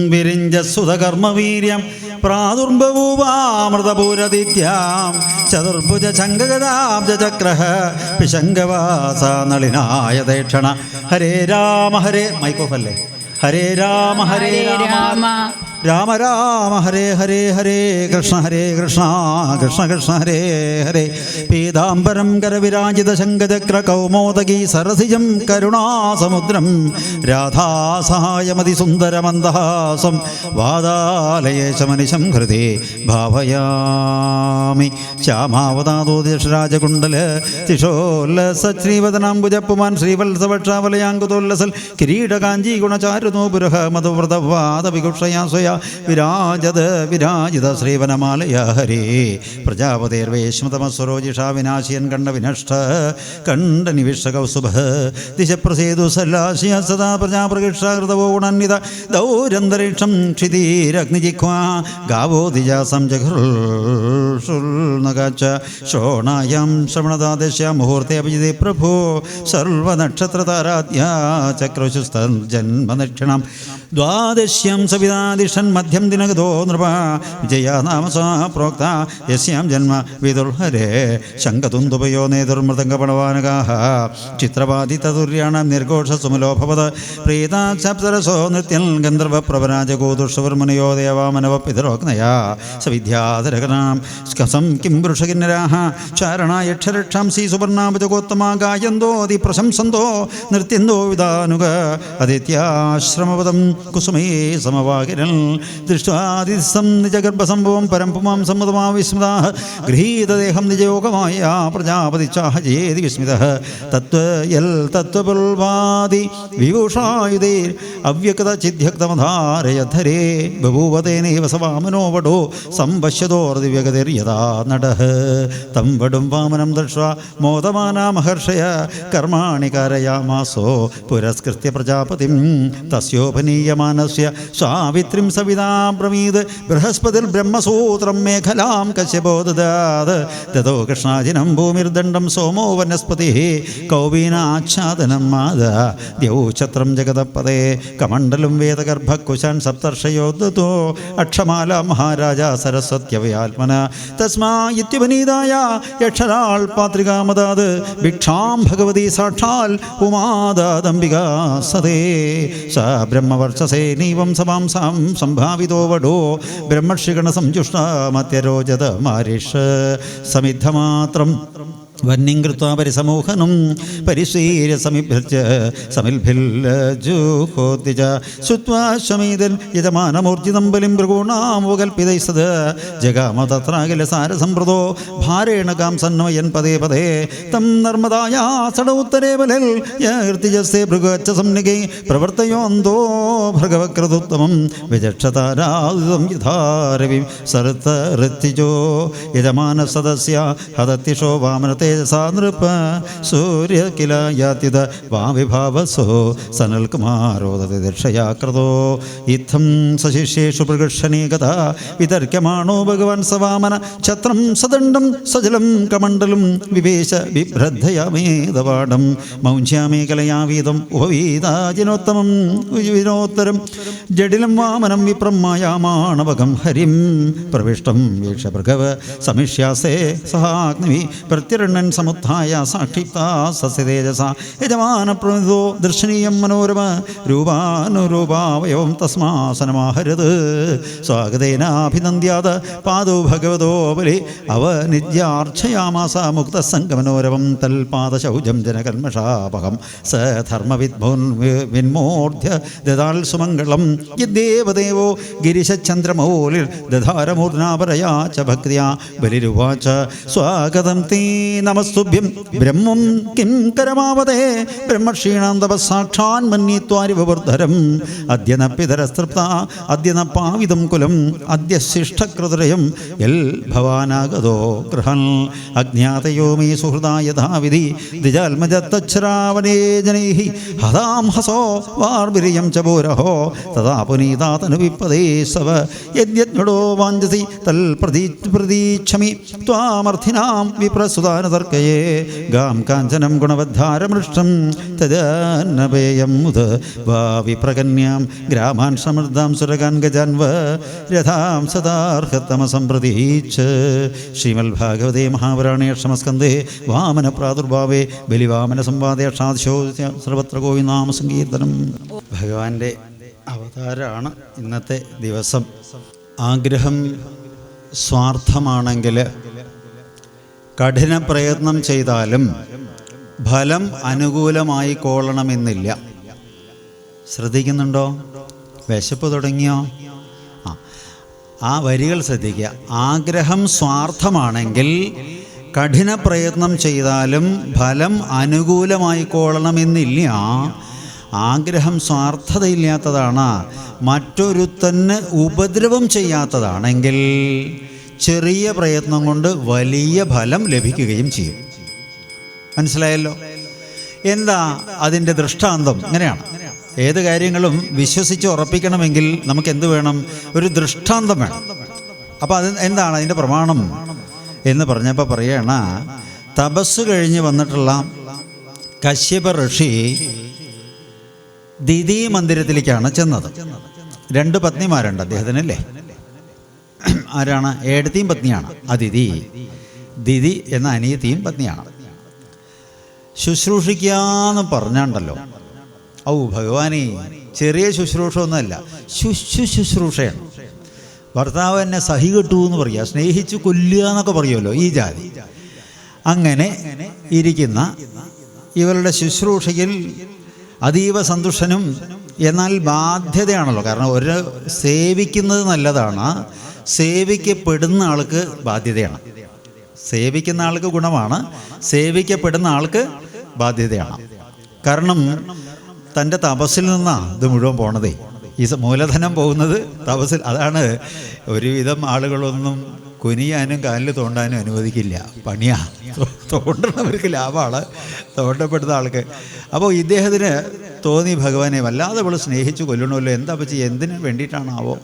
വിരിഞ്ചസുതകർമ്മവീര്യം പ്രാദുർബഭൂവാമൃതപൂരദിത്യാം ചതുർഭുജ ശങ്കഗദാബ്ജചക്രഃ പിശങ്കവാസ നളിനായ ദേക്ഷണ. ഹരേ രാമ ഹരേ മൈക്കോഫല്ലേ ഹരേ രാമ ഹരേ രാമ രാമ രാമ ഹരേ ഹരേ ഹരേ കൃഷ്ണ കൃഷ്ണ കൃഷ്ണ ഹരേ ഹരേ. പീതാംബരം കരവിരാജിത ശങ്കചക്ര കൗമോദകീ സരസിജം കരുണാസമുദ്രം രാധാസഹായമതി സുന്ദരമന്ദഹാസം വാദാലയേശമനിശം ഹൃദേ ഭാവയാമി. ശ്യാമാവതാദോദിഷരാജകുണ്ടല തിഷോല്ലസ ശ്രീവദനാംബുജപ്പുമാൻ ശ്രീവത്സവക്ഷാവലയാങ്കുതോല്ലസൽ കിരീടകാഞ്ചീ ഗുണചാരുനോപുരഃ മധുവ്രതവാദവികുക്ഷയാ സ്വയ വിരാജിത ശ്രീവനമാലയ ഹരേ. പ്രജാപതേർവേശ്മതമസ്വരോജിഷാ വിനാശയൻ കണ്ഡ വിനഷ്ട കണ്ഡനിവിഷ്ട കൗസുഭ ദിശപ്രസേതു സല്ലാശിയ സദാ പ്രജാപ്രകൃഷ്ടാകൃതവോ ഗുണന്വിത ദൗരന്തരീക്ഷം ക്ഷിതീരഗ്നിജിഹ്വാ ഗാവോ ദിജാസം ജഘൃൽനഗാച്ച ശോണായാം ശ്രവണദാദശ്യാം മുഹൂർത്തെ അഭിജിതേ പ്രഭോ സർവനക്ഷത്രതാരാധ്യാ ചക്രശുസ്തജന്മദക്ഷിണം ദ്വാദശ്യാം സവിതാദിഷൻ മധ്യം ദിനഗതോ നൃപ വിജയാ നാമ പ്രോക്ത യസ്യാം ജന്മ വിദുർഹരേ ശങ്കതുന്തുപയോ നേതുർമൃദംഗപണവാനകാഃ ചിത്രവാദിതതുര്യാണാം നിർഘോഷ സുമലോഭവത് പ്രീതാക്ഷപ്സരസോ നൃത്യൻ ഗന്ധർവപ്രവരാജഗോദുഷവർമുനയോ ദേവാമനവ പിതരോഗ്നയാ സവിദ്യാധരകനാം സ്കസം കിം വൃഷകിന്നരാഃ ചാരണായക്ഷരക്ഷാംസി സുവർണാഭുജഗോത്തമാ ഗായന്തോതി പ്രശംസന്തോ നൃത്യന്തോ വിദാനുഗ അദിത്യാശ്രമപദം കുസുമേ സമവാകിരൻ ദൃഷ്ട്വാദിസം നിജഗർഭസംഭവം പരം പുമാം സമ്മതമാ വിസ്മൃതാഃ ഗൃഹീതദേഹം നിജയോഗമായ പ്രജാപതി ചാഹജേതി വിസ്മിതഃ തത്വയൽ തത്വപുൽവാദി വിഭൂഷായുധേർ അവ്യക്തചിദ്ധ്യക്തമധാരയധരേ ബഭൂവതേനൈവ സവാമനോ വടോ സംപശ്യതോർദിവ്യഗതിർയഥാ നടഃ തം വടും വാമനം ദൃഷ്ട്വാ മോദമാനാ മഹർഷയ കർമാണി കാരയാമാസോ പുരസ്കൃത്യ പ്രജാപതിം തസ്യോപനീയമാനസ്യ സാവിത്രിം സവിതാ ബ്രവീത് ബൃഹസ്പതിർ ബ്രഹ്മസൂത്രം മേഖലാം കശ്യപോ ദദാത് തതോ കൃഷ്ണാജിനം ഭൂമിർദണ്ഡം സോമോ വനസ്പതിഃ കൗബീനാച്ഛാദനം മാദ ദ്യൗഛത്രം ജഗതപദേ കമണ്ഡലം വേദഗർഭകുശാൻ സപ്തർഷയോ ദത്തോ അക്ഷമാല മഹാരാജ സരസ്വത്യവയാത്മന തസ്മാ ഇത്യുപനീതായ യക്ഷരാൾ പാത്രികാമദാത് ഭിക്ഷാം ഭഗവതി സാക്ഷാൽ ഉമാദാദംബികാ സദേ സ ബ്രഹ്മവർച്ചസേ നീവം സമാംസാം സംഭാവിതോ വടോ ബ്രഹ്മർഷിഗണ സംജുഷ്ടാമത്യരോചത മാരിഷ സമിദ്ധമാത്രം വന്യം കൃത്വാ പരിസമൂഹനം പരിശീല സമിഭ്യർച്യ സമിൽഭില്ലജുഹോതിജ ശ്രുത്വാശ്വമേതൻ യജമാനമൂർജിതം ബലിം ഭൃഗൂണാമുകൽപ്പിതൈസ്തത് ജഗാമ തത്രാകില സാരസമ്പ്രദോ ഭാരേണ കാംസന്വയൻ പദേ പദേ തം നർമ്മദായാ സടോത്തരേ ബലിൽ യർത്തിജസ്തേ ഭൃഗച്ച സംനികേ പ്രവർത്തയോന്തോ ഭൃഗവക്രതുത്തമം വിചക്ഷതാരാദിതം യഥാരവിം സരത്തഋത്തിജോ യജമാന സദസ്യ ഹദത്തിഷോ വാമനത്തെ നൃപ സൂര്യ കില യാതിത വാവിഭാവസോ സനൽകുമാരോ ദർശയാകൃതോ ഇത്തം സശിഷ്യേഷു പ്രകർഷണീ കഥാ വിതർക്യമാണോ ഭഗവാൻ സവാമന ഛത്രം സദണ്ഡം സജലം കമണ്ഡലം വിവേശ ബിഭ്രദ്ധയാമേതവാടം മൗഞ്ച്യാമേ കലയാവീതം ഉപവീതാജിനോത്തമം വിനോത്തരം ജഡിലം വാമനം വിപ്രം മായാമാണവകം ഹരിം പ്രവിഷ്ടം വീക്ഷ ഭൃഗവ സമിഷ്യാസേ സഹാഗ്നി പ്രത്യരണൻ സമുത്ഥായ സാക്ഷിപ്താ സസ്യതേജസ യജമാനപ്രണിതോ ദർശനീയം മനോരമ രൂപാനുരൂപാവയവം തസ്മാസനമാഹരത് സ്വാഗതേനാഭിനന്ദ്യാത് പാദോ ഭഗവതോ ബലി അവനിജ്യാർച്ചയാമാസ മുക്തസംഗമനോരമം തൽപാദശൗചം ജനകൽമഷാപകം സ ധർമ്മവിദ്ഭുന്മൂർധ്യ ദദാൽ സുമംഗളം യദ്ദേവദേവോ ഗിരിശചന്ദ്രമൗലിർ ദധാരമൂർനാപരയാ ച ഭക്തിയാ ബലിരുവാച സ്വാഗതം തേ നമസ്തുഭ്യം ബ്രഹ്മം കിം കരമാവതേ ബ്രഹ്മക്ഷീണാം തപസാക്ഷാൻ മന്യത്വാരിവവർദ്ധരം അദ്യ ന പിതരസ്തൃപ്ത അദ്യ ന പാവിതം കുലം അദ്യ ശിഷ്ടകൃതരയം യൽ ഭവാനാഗതോ ഗൃഹൻ അജ്ഞാതയോ മേ സുഹൃദാ യഥാവിധി ദ്വിജാത്മജത്തച്ഛരാവനേ ജനൈഃ ഹതാം ഹസോ വാർവിരിയം ച ഭൂരഹോ തഥാ പുനീതാതനു വിപ്പദേ സവ യദ്യജ്ഞടോ വാഞ്ഛസി തൽ പ്രതീക്ഷമി ത്വാമർത്ഥിനാം വിപ്രസുതാനത പാർവതർക്കയേ ഗാം കാഞ്ചനം ഗുണവദ്ധാരമൃഷ്ടം തദാന്നപേയം മുത് ഭാവിപ്രകന്യാം ഗ്രാമാൻ സമൃദ്ധാം സുരകാൻ ഗജാൻവ രഥാം സദാർഹത്തമസംപ്രതീച്ച്. ശ്രീമൽ ഭാഗവതേ മഹാപുരാണേ അഷ്ടമസ്കന്ധേ വാമന പ്രാദുർഭാവേ ബലിവാമന സംവാദേ അഷ്ടാദശോ സർവത്ര ഗോവിന്ദനാമ സങ്കീർത്തനം. ഭഗവാന്റെ അവതാരമാണ് ഇന്നത്തെ ദിവസം. ആഗ്രഹം സ്വാർത്ഥമാണെങ്കിൽ കഠിന പ്രയത്നം ചെയ്താലും ഫലം അനുകൂലമായി കൊള്ളണമെന്നില്ല. ശ്രദ്ധിക്കുന്നുണ്ടോ? വിശപ്പ് തുടങ്ങിയോ? ആ വരികൾ ശ്രദ്ധിക്കുക. ആഗ്രഹം സ്വാർത്ഥമാണെങ്കിൽ കഠിന പ്രയത്നം ചെയ്താലും ഫലം അനുകൂലമായി കൊള്ളണമെന്നില്ല. ആഗ്രഹം സ്വാർത്ഥതയില്ലാത്തതാണ്, മറ്റൊരുത്തന് ഉപദ്രവം ചെയ്യാത്തതാണെങ്കിൽ ചെറിയ പ്രയത്നം കൊണ്ട് വലിയ ഫലം ലഭിക്കുകയും ചെയ്യും. മനസ്സിലായല്ലോ? എന്താ അതിൻ്റെ ദൃഷ്ടാന്തം? ഇങ്ങനെയാണ്. ഏത് കാര്യങ്ങളും വിശ്വസിച്ച് ഉറപ്പിക്കണമെങ്കിൽ നമുക്ക് എന്ത് വേണം? ഒരു ദൃഷ്ടാന്തം വേണം. അപ്പോൾ അത് എന്താണ് അതിൻ്റെ പ്രമാണം എന്ന് പറഞ്ഞപ്പോൾ പറയണ, തപസ് കഴിഞ്ഞ് വന്നിട്ടുള്ള കശ്യപ ഋഷി ദിതി മന്ദിരത്തിലേക്കാണ് ചെന്നത്. 2 പത്നിമാരുണ്ട് അദ്ദേഹത്തിനല്ലേ? ആരാണ്? ഏടത്തിയും പത്നിയാണ് അതിഥി. ദിതി എന്ന അനിയത്തിയും പത്നിയാണ്. ശുശ്രൂഷിക്കാന്ന് പറഞ്ഞാണ്ടല്ലോ, ഭഗവാനെ, ചെറിയ ശുശ്രൂഷ ഒന്നുമല്ല, ശുശ്രൂഷയാണ്. ഭർത്താവ് എന്നെ സഹി കെട്ടു എന്ന് പറയുക, സ്നേഹിച്ചു കൊല്ലുക എന്നൊക്കെ പറയുമല്ലോ ഈ ജാതി. അങ്ങനെ ഇരിക്കുന്ന ഇവരുടെ ശുശ്രൂഷയിൽ അതീവ സന്തുഷ്ടനും, എന്നാൽ ബാധ്യതയാണല്ലോ. കാരണം ഒരു സേവിക്കുന്നത് നല്ലതാണ്, സേവിക്കപ്പെടുന്ന ആൾക്ക് ബാധ്യതയാണ്. സേവിക്കുന്ന ആൾക്ക് ഗുണമാണ്, സേവിക്കപ്പെടുന്ന ആൾക്ക് ബാധ്യതയാണ്. കാരണം തൻ്റെ തപസ്സിൽ നിന്നാണ് ഇത് മുഴുവൻ പോണതേ. ഈ മൂലധനം പോകുന്നത് തപസ്സിൽ. അതാണ് ഒരുവിധം ആളുകളൊന്നും കുനിയാനും കാലിൽ തോണ്ടാനും അനുവദിക്കില്ല. പണിയാ. തോണ്ടണവർക്ക് ലാഭമാണ്, തോണ്ടപ്പെടുന്ന ആൾക്ക്. അപ്പോൾ ഇദ്ദേഹത്തിന് തോന്നി, ഭഗവാനെ വല്ലാതെ അവൾ സ്നേഹിച്ചു കൊല്ലണമല്ലോ, എന്താ പറ്റി, എന്തിനു വേണ്ടിയിട്ടാണാവോ?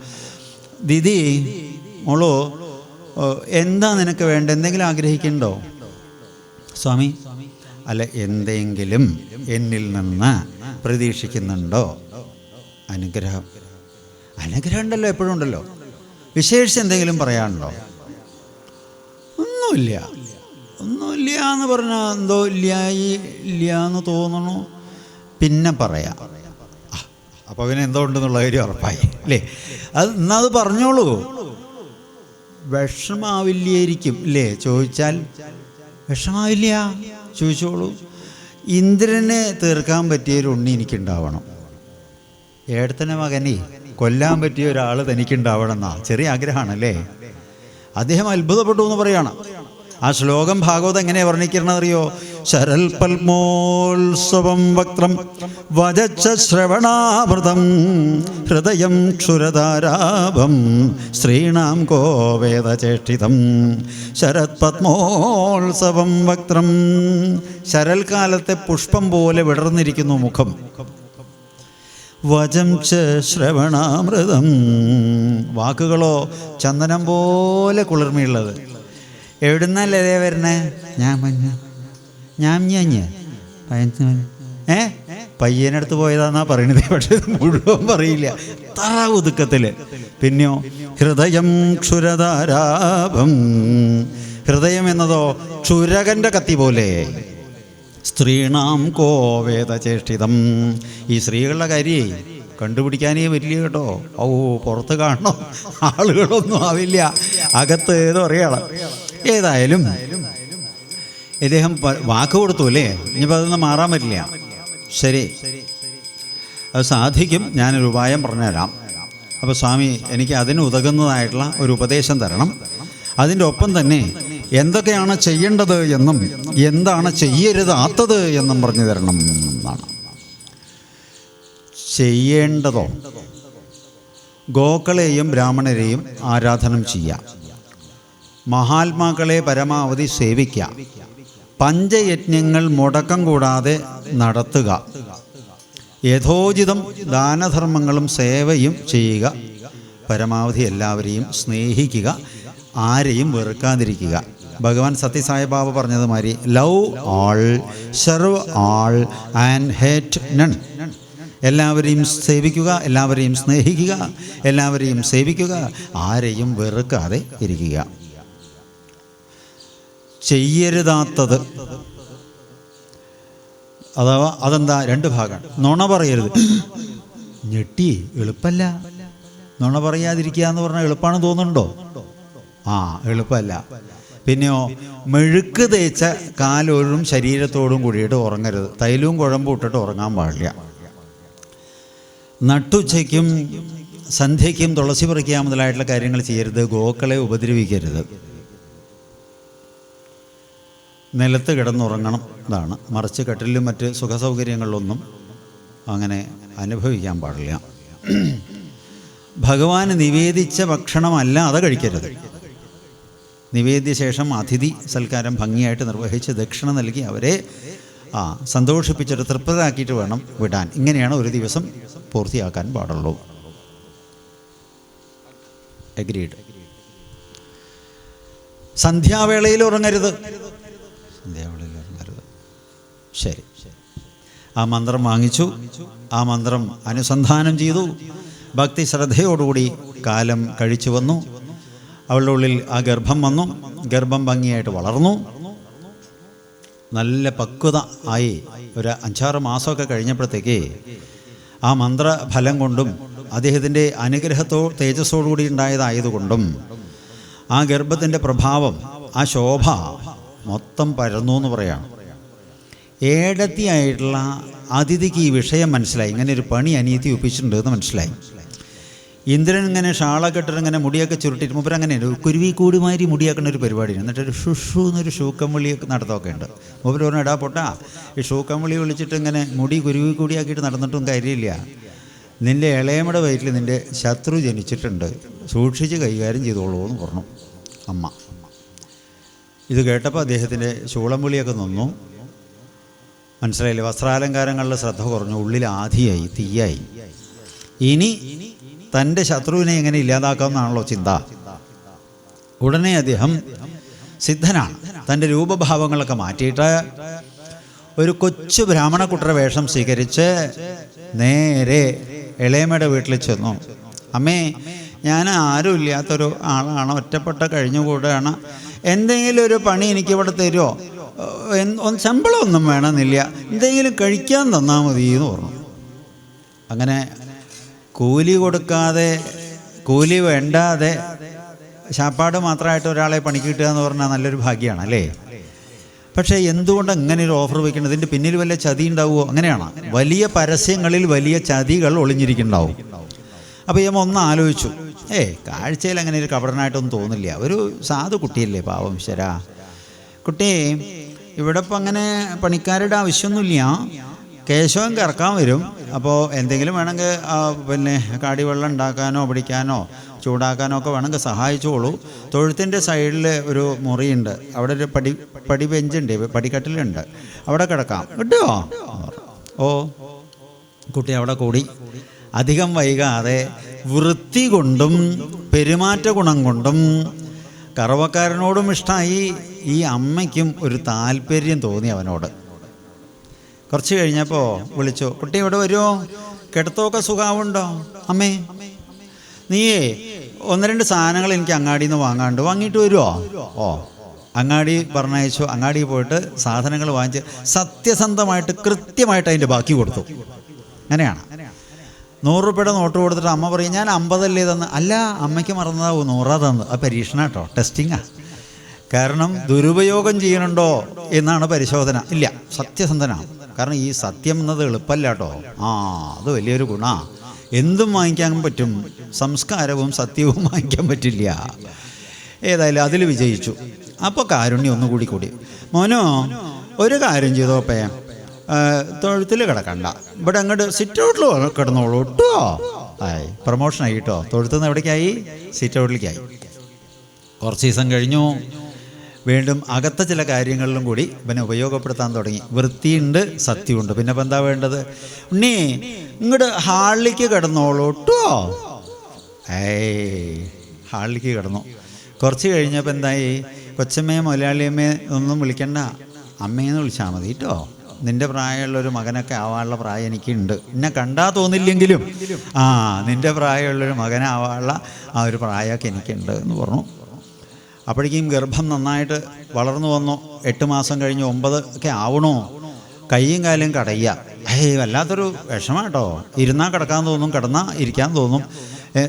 ദിതി, മോളോ, എന്താ നിനക്ക് വേണ്ട? എന്തെങ്കിലും ആഗ്രഹിക്കുന്നുണ്ടോ? സ്വാമി, അല്ല, എന്തെങ്കിലും എന്നിൽ നിന്ന് പ്രതീക്ഷിക്കുന്നുണ്ടോ? അനുഗ്രഹം. അനുഗ്രഹം ഉണ്ടല്ലോ, എപ്പോഴും ഉണ്ടല്ലോ. വിശേഷിച്ച് എന്തെങ്കിലും പറയാനുണ്ടോ? ഒന്നുമില്ല. ഒന്നുമില്ല എന്ന് പറഞ്ഞാൽ എന്തോ ഇല്ല എന്ന് തോന്നണു. പിന്നെ പറയാം. അപ്പോൾ പിന്നെ എന്തോ ഉണ്ടെന്നുള്ള കാര്യം ഉറപ്പായി അല്ലേ? എന്നാൽ അത് പറഞ്ഞോളൂ. വിഷമാവില്ലായിരിക്കും അല്ലേ? ചോദിച്ചാൽ വിഷമാവില്ല, ചോദിച്ചോളൂ. ഇന്ദ്രനെ തീർക്കാൻ പറ്റിയൊരു ഉണ്ണി എനിക്കുണ്ടാവണം. ഏടത്തൻ്റെ മകനെ കൊല്ലാൻ പറ്റിയ ഒരാൾ തനിക്കുണ്ടാവണം എന്നാ ചെറിയ ആഗ്രഹമാണല്ലേ? അദ്ദേഹം അത്ഭുതപ്പെട്ടു എന്ന് പറയാണ്. ആ ശ്ലോകം ഭാഗവതം എങ്ങനെയാ വർണ്ണിക്കണമെന്നറിയോ? ശരൽ പത്മോത്സവം വക്ത്രം വജച്ച ശ്രവണാമൃതം ഹൃദയം ക്ഷുരധാരാഭം സ്ത്രീണാം കോ വേദചേഷ്ടിതം. ശരത് പത്മോത്സവം വക്ത്രം. ശരൽക്കാലത്തെ പുഷ്പം പോലെ വിടർന്നിരിക്കുന്നു മുഖം. വചം ച ശ്രവണാമൃതം. വാക്കുകളോ ചന്ദനം പോലെ കുളിർമയുള്ളത്. എവിടുന്നല്ലേ വരണേ? പയ്യനടുത്ത് പോയതാന്നാ പറയണത്. പക്ഷെ മുഴുവൻ പറയില്ല, ഒതുക്കത്തില്. പിന്നെയോ ഹൃദയം ക്ഷുരധാരാഭം. ഹൃദയം എന്നതോ ക്ഷുരകന്റെ കത്തി പോലെ. സ്ത്രീണാം കോ വേദചേഷ്ടിതം. ഈ സ്ത്രീകളുടെ കാര്യം കണ്ടുപിടിക്കാനേ വലിയ കേട്ടോ. പുറത്ത് കാണണം, ആളുകളൊന്നും ആവില്ല, അകത്ത് ഏതോ അറിയാം. ഏതായാലും ഇദ്ദേഹം വാക്ക് കൊടുത്തു അല്ലേ? ഇനിയിപ്പോൾ അതൊന്നും മാറാൻ പറ്റില്ല. ശരി, അത് സാധിക്കും. ഞാനൊരു ഉപായം പറഞ്ഞുതരാം. അപ്പോൾ സ്വാമി, എനിക്ക് അതിന് ഉതകുന്നതായിട്ടുള്ള ഒരു ഉപദേശം തരണം. അതിൻ്റെ ഒപ്പം തന്നെ എന്തൊക്കെയാണ് ചെയ്യേണ്ടത് എന്നും എന്താണ് ചെയ്യരുതാത്തത് എന്നും പറഞ്ഞു തരണം എന്നാണ്. ചെയ്യേണ്ടതോ ഗോക്കളെയും ബ്രാഹ്മണരെയും ആരാധനം ചെയ്യാം, മഹാത്മാക്കളെ പരമാവധി സേവിക്കുക, പഞ്ചയജ്ഞങ്ങൾ മുടക്കം കൂടാതെ നടത്തുക, യഥോചിതം ദാനധർമ്മങ്ങളും സേവയും ചെയ്യുക, പരമാവധി എല്ലാവരെയും സ്നേഹിക്കുക, ആരെയും വെറുക്കാതിരിക്കുക. ഭഗവാൻ സത്യസായി ബാബ പറഞ്ഞത് മാതിരി love all, serve all and hate none. എല്ലാവരെയും സേവിക്കുക, എല്ലാവരെയും സ്നേഹിക്കുക, എല്ലാവരെയും സേവിക്കുക, ആരെയും വെറുക്കാതെ ഇരിക്കുക. ചെയ്യരുതാത്തത് അഥവാ അതെന്താ? രണ്ട് ഭാഗമാണ്. നുണ പറയരുത്. ഞെട്ടി എളുപ്പമല്ല. നുണ പറയാതിരിക്കുക എന്ന് പറഞ്ഞാൽ എളുപ്പമാണെന്ന് തോന്നുന്നുണ്ടോ? എളുപ്പമല്ല. പിന്നെയോ, മെഴുക്ക് തേച്ച കാലോടും ശരീരത്തോടും കൂടിയിട്ട് ഉറങ്ങരുത്. തൈലവും കുഴമ്പും ഇട്ടിട്ട് ഉറങ്ങാൻ പാടില്ല. നട്ടുച്ചയ്ക്കും സന്ധ്യയ്ക്കും തുളസി പറിക്കുക മുതലായിട്ടുള്ള കാര്യങ്ങൾ ചെയ്യരുത്. ഗോക്കളെ ഉപദ്രവിക്കരുത്. നിലത്ത് കിടന്നുറങ്ങണം ഇതാണ്. മറിച്ച് കട്ടിലും മറ്റ് സുഖസൗകര്യങ്ങളിലൊന്നും അങ്ങനെ അനുഭവിക്കാൻ പാടില്ല. ഭഗവാന് നിവേദിച്ച ഭക്ഷണമല്ല അത് കഴിക്കരുത്. നിവേദ്യശേഷം അതിഥി സൽക്കാരം ഭംഗിയായിട്ട് നിർവഹിച്ച് ദക്ഷിണ നൽകി അവരെ സന്തോഷിപ്പിച്ചിട്ട് തൃപ്തരാക്കിയിട്ട് വേണം വിടാൻ. ഇങ്ങനെയാണ് ഒരു ദിവസം പൂർത്തിയാക്കാൻ പാടുള്ളൂ. എഗ്രീഡ്. സന്ധ്യാവേളയിൽ ഉറങ്ങരുത്. സന്ധ്യാവേളയിൽ ഉറങ്ങരുത്. ശരി. ആ മന്ത്രം വാങ്ങിച്ചു, ആ മന്ത്രം അനുസന്ധാനം ചെയ്തു, ഭക്തി ശ്രദ്ധയോടുകൂടി കാലം കഴിച്ചു വന്നു. അവളുടെ ഉള്ളിൽ ആ ഗർഭം വന്നു. ഗർഭം ഭംഗിയായിട്ട് വളർന്നു. നല്ല പക്വത ആയി. ഒരു 5-6 മാസമൊക്കെ കഴിഞ്ഞപ്പോഴത്തേക്ക് ആ മന്ത്രഫലം കൊണ്ടും അദ്ദേഹത്തിൻ്റെ തേജസ്സോടുകൂടി ഉണ്ടായതായതുകൊണ്ടും ആ ഗർഭത്തിൻ്റെ പ്രഭാവം, ആ ശോഭ മൊത്തം പരന്നു എന്ന് പറയാണ്. ഏടത്തിയായിട്ടുള്ള അതിഥിക്ക് ഈ വിഷയം മനസ്സിലായി. ഇങ്ങനെ ഒരു പണി അനിയത്തി ഒപ്പിച്ചിട്ടുണ്ട് എന്ന് മനസ്സിലായി. ഇന്ദ്രൻ ഇങ്ങനെ ഷാളൊക്കെ ഇട്ടിട്ട് ഇങ്ങനെ മുടിയൊക്കെ ചുരുട്ടിട്ട് മൂപ്പർ അങ്ങനെ കുരുവി കൂടുമാതിരി മുടിയാക്കുന്ന ഒരു പരിപാടിയാണ്. എന്നിട്ടൊരു ഷുഷു എന്നൊരു ഷൂക്കംവിളിയൊക്കെ നടത്തൊക്കെ ഉണ്ട്. മൂപ്പർ പറഞ്ഞു, എടാ പൊട്ടാ, ഈ ഷൂക്കംവിളി വിളിച്ചിട്ട് ഇങ്ങനെ മുടി കുരുവി കൂടിയാക്കിയിട്ട് നടന്നിട്ടും കാര്യമില്ല. നിൻ്റെ ഇളയമയുടെ വയറ്റിൽ നിൻ്റെ ശത്രു ജനിച്ചിട്ടുണ്ട്, സൂക്ഷിച്ച് കൈകാര്യം ചെയ്തോളൂ എന്ന് പറഞ്ഞു അമ്മ. ഇത് കേട്ടപ്പോൾ അദ്ദേഹത്തിൻ്റെ ശൂളംവിളിയൊക്കെ നിന്നു. മനസ്സിലായില്ലേ? വസ്ത്രാലങ്കാരങ്ങളുടെ ശ്രദ്ധ കുറഞ്ഞു. ഉള്ളിൽ ആധിയായി, തീയായി. ഇനി തൻ്റെ ശത്രുവിനെ എങ്ങനെ ഇല്ലാതാക്കാമെന്നാണല്ലോ ചിന്ത. ഉടനെ അദ്ദേഹം സിദ്ധനാണ്. തൻ്റെ രൂപഭാവങ്ങളൊക്കെ മാറ്റിയിട്ട് ഒരു കൊച്ചു ബ്രാഹ്മണക്കുട്ടറെ വേഷം സ്വീകരിച്ച് നേരെ ഇളയമ്മയുടെ വീട്ടിൽ ചെന്നു. അമ്മേ, ഞാൻ ആരും ഇല്ലാത്തൊരു ആളാണ്, ഒറ്റപ്പെട്ട കഴിഞ്ഞുകൂടെയാണ്. എന്തെങ്കിലും ഒരു പണി എനിക്കിവിടെ തരുമോ? ശമ്പളമൊന്നും വേണമെന്നില്ല, എന്തെങ്കിലും കഴിക്കാൻ തന്നാൽ മതി എന്ന് പറഞ്ഞു. അങ്ങനെ കൂലി കൊടുക്കാതെ, കൂലി വേണ്ടാതെ ശാപ്പാട് മാത്രമായിട്ട് ഒരാളെ പണിക്ക് കിട്ടുക എന്ന് പറഞ്ഞാൽ നല്ലൊരു ഭാഗ്യമാണ് അല്ലേ? പക്ഷേ എന്തുകൊണ്ട് അങ്ങനെ ഒരു ഓഫർ വയ്ക്കണം? ഇതിൻ്റെ പിന്നിൽ വല്ല ചതി ഉണ്ടാവുമോ? അങ്ങനെയാണ്. വലിയ പരസ്യങ്ങളിൽ വലിയ ചതികൾ ഒളിഞ്ഞിരിക്കുന്നുണ്ടാവും. അപ്പോൾ ഞാൻ ഒന്ന് ആലോചിച്ചു, കാഴ്ചയിൽ അങ്ങനെ ഒരു കപടനായിട്ടൊന്നും തോന്നില്ല. ഒരു സാധു കുട്ടിയല്ലേ, പാവം ശരാ കുട്ടി. ഇവിടെ ഇപ്പം അങ്ങനെ പണിക്കാരുടെ ആവശ്യമൊന്നുമില്ല. കേശവൻ കറക്കാൻ വരും. അപ്പോൾ എന്തെങ്കിലും വേണമെങ്കിൽ പിന്നെ കാടിവെള്ളം ഉണ്ടാക്കാനോ പിടിക്കാനോ ചൂടാക്കാനോ ഒക്കെ വേണമെങ്കിൽ സഹായിച്ചോളൂ. തൊഴുത്തിൻ്റെ സൈഡിൽ ഒരു മുറിയുണ്ട്, അവിടെ ഒരു പടി ബെഞ്ചുണ്ട്, പടിക്കട്ടിലുണ്ട്, അവിടെ കിടക്കാം കിട്ടുമോ? ഓ, കുട്ടി അവിടെ കൂടി. അധികം വൈകാതെ വൃത്തി കൊണ്ടും പെരുമാറ്റ ഗുണം കൊണ്ടും കറവക്കാരനോടും ഇഷ്ടമായി. ഈ അമ്മയ്ക്കും ഒരു താല്പര്യം തോന്നി അവനോട്. കുറച്ച് കഴിഞ്ഞപ്പോൾ വിളിച്ചു, കുട്ടി ഇവിടെ വരുമോ? കിടത്തമൊക്കെ സുഖാവുണ്ടോ? അമ്മേ, നീയേ 1-2 സാധനങ്ങൾ എനിക്ക് അങ്ങാടിയിൽ നിന്ന് വാങ്ങിയിട്ട് വരുമോ? അങ്ങാടി പറഞ്ഞയച്ചു. അങ്ങാടി പോയിട്ട് സാധനങ്ങൾ വാങ്ങിച്ച് സത്യസന്ധമായിട്ട് കൃത്യമായിട്ട് അതിൻ്റെ ബാക്കി കൊടുത്തു. അങ്ങനെയാണ്. 100 രൂപയുടെ നോട്ട് കൊടുത്തിട്ട് അമ്മ പറയും, ഞാൻ 50 അല്ലേ തന്ന്. അല്ല, അമ്മയ്ക്ക് മറന്നതാവും 100 തന്ന്. അത് പരീക്ഷണ കേട്ടോ, ടെസ്റ്റിങ്ങാ. കാരണം ദുരുപയോഗം ചെയ്യണുണ്ടോ എന്നാണ് പരിശോധന. ഇല്ല, സത്യസന്ധനാണ്. കാരണം ഈ സത്യം എന്നത് എളുപ്പമല്ല കേട്ടോ. അത് വലിയൊരു ഗുണമാണ്. എന്തും വാങ്ങിക്കാൻ പറ്റും, സംസ്കാരവും സത്യവും വാങ്ങിക്കാൻ പറ്റില്ല. ഏതായാലും അതിൽ വിജയിച്ചു. അപ്പോൾ കാരുണ്യം ഒന്നുകൂടി. മോനോ, ഒരു കാര്യം ചെയ്തോപ്പേ, തൊഴുത്തിൽ കിടക്കണ്ട, ഇവിടെ അങ്ങോട്ട് സിറ്റ് ഔട്ടിൽ കിടന്നോളൂ കേട്ടോ. പ്രൊമോഷനായി കേട്ടോ. തൊഴുത്തു നിന്ന് എവിടേക്കായി? സിറ്റ് ഔട്ടിലേക്കായി. കുറച്ച് ദിവസം കഴിഞ്ഞു. വീണ്ടും അകത്ത ചില കാര്യങ്ങളിലും കൂടി ഇവനെ ഉപയോഗപ്പെടുത്താൻ തുടങ്ങി. വൃത്തിയുണ്ട്, സത്യമുണ്ട്. പിന്നെ ഇപ്പം എന്താ വേണ്ടത്? ഉണ്ണി, ഇങ്ങോട്ട് ഹാളിലേക്ക് കിടന്നോളൂ കേട്ടോ. ഹാളിലേക്ക് കിടന്നു. കുറച്ച് കഴിഞ്ഞപ്പോൾ എന്തായി? കൊച്ചമ്മയെ മുതലാളിയമ്മയെ ഒന്നും വിളിക്കണ്ട, അമ്മയെന്ന് വിളിച്ചാൽ മതി കേട്ടോ. നിൻ്റെ പ്രായമുള്ളൊരു മകനൊക്കെ ആവാനുള്ള പ്രായം എനിക്കുണ്ട്. എന്നെ കണ്ടാൽ തോന്നില്ലെങ്കിലും നിൻ്റെ പ്രായമുള്ളൊരു മകനാവാനുള്ള ആ ഒരു പ്രായമൊക്കെ എനിക്കുണ്ട് എന്ന് പറഞ്ഞു. അപ്പോഴേക്കും ഗർഭം നന്നായിട്ട് വളർന്നു വന്നു. 8 മാസം കഴിഞ്ഞ് 9 ഒക്കെ ആവണോ, കൈയും കാലും കടയുക. വല്ലാത്തൊരു വിഷമം കേട്ടോ. ഇരുന്നാൽ കിടക്കാൻ തോന്നും, കിടന്നാൽ ഇരിക്കാൻ തോന്നും.